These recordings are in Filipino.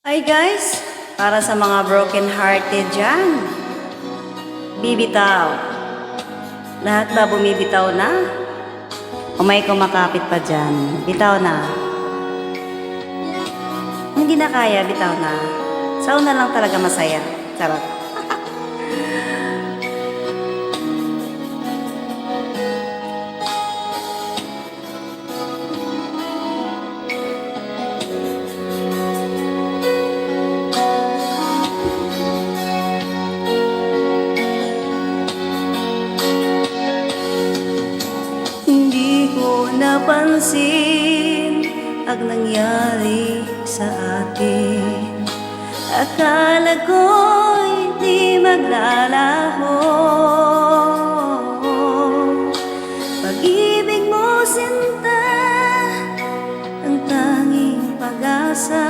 Hi guys! Para sa mga broken hearted dyan, bibitaw. Lahat ba bumibitaw na? O may kumakapit pa dyan? Bitaw na. Hindi na kaya, bitaw na. Sa una lang talaga masaya. Charot. Hindi ko napansin ang nangyari sa atin. Akala ko'y di maglalaho. Pag-ibig mo, sinta, ang tanging pag-asa.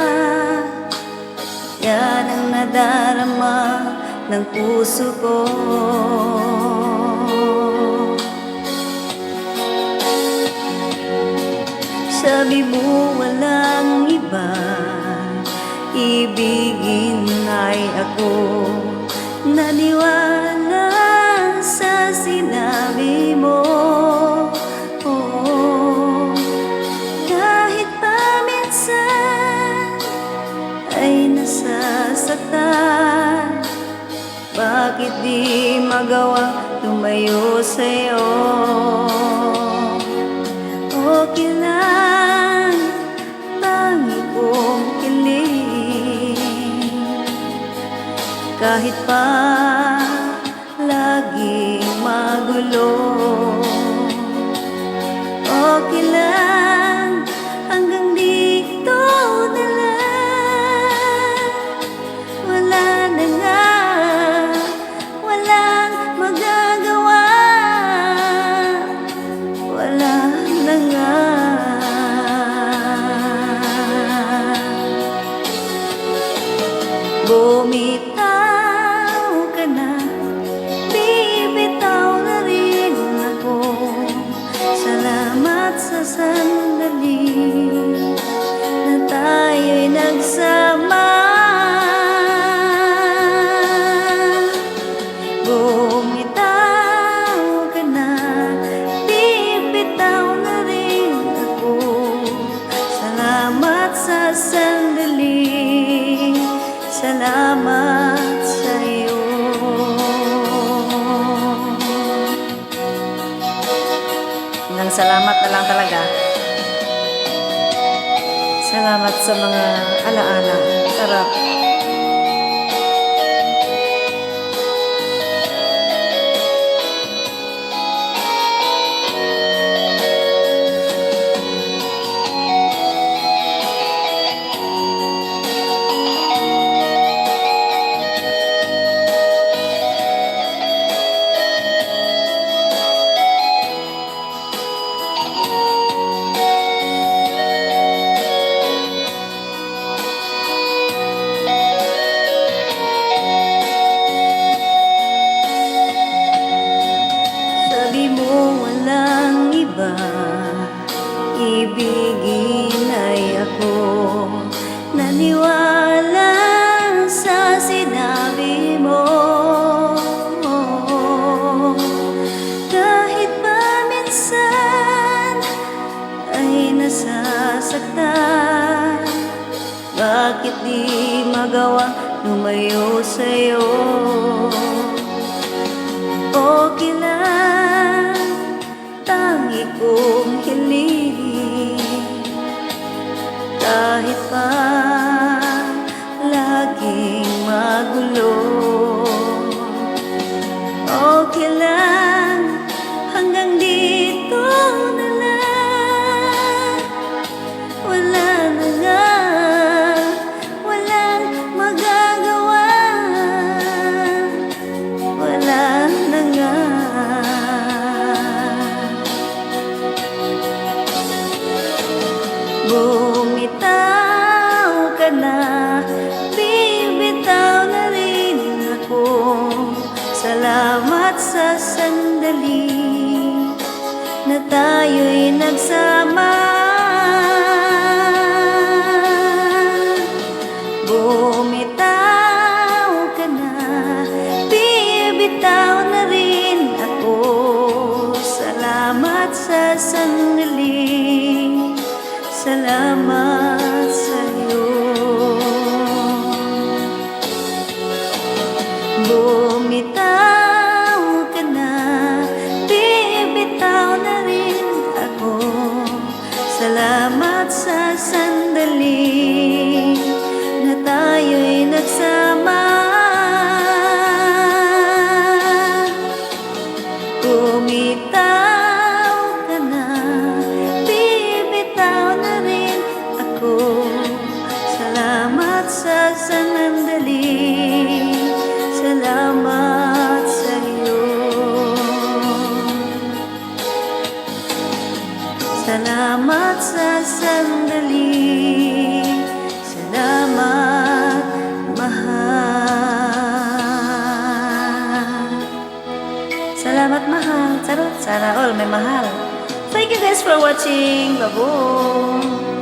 Yan ang nadarama ng puso ko. Sabi mo walang iba, ibigin ay ako. Naniwala sa sinabi mo. Oo, kahit pa minsan ay nasasaktan, bakit di magawa lumayo sa'yo? Okay lang, tangi kong kilig, kahit pa laging magulo. Okay lang, hanggang dito na lang. Wala na nga, walang magagawa. Wala na nga. Bumitaw ka na, bibitaw na rin ako. Salamat sa sandali na tayo'y nagsama. Bumitaw ka na, bibitaw na rin ako. Salamat sa sandali, salamat sa'yo. Hanggang salamat na lang talaga. Salamat sa mga alaala. Sarap. Sabi mo walang iba, ibigin ay ako. Naniwala sa sinabi mo. Kahit pa minsan ay nasasaktan, bakit di magawa lumayo sa'yo? Okay lang, tangi kong hiling, kahit pa laging magulo. Okay lang, hanggang dito na lang. Wala na nga, walang magagawa. Wala na nga. Bumitaw ka na, bibitaw na rin ako. Salamat sa sandali na tayo'y nagsama. Bumitaw ka na, bibitaw na rin ako. Salamat sa sandali, salamat sa'yo. Bumitaw ka na, bibitaw na rin ako. Salamat sa sandali na tayo'y nagsama. Bumitaw ka na, bibitaw na rin ako. Salamat sa sandali, salamat sa'yo. Salamat sa sandali, salamat mahal. Salamat mahal. Charot, sana all may mahal. Thank you guys for watching. Bye-bye.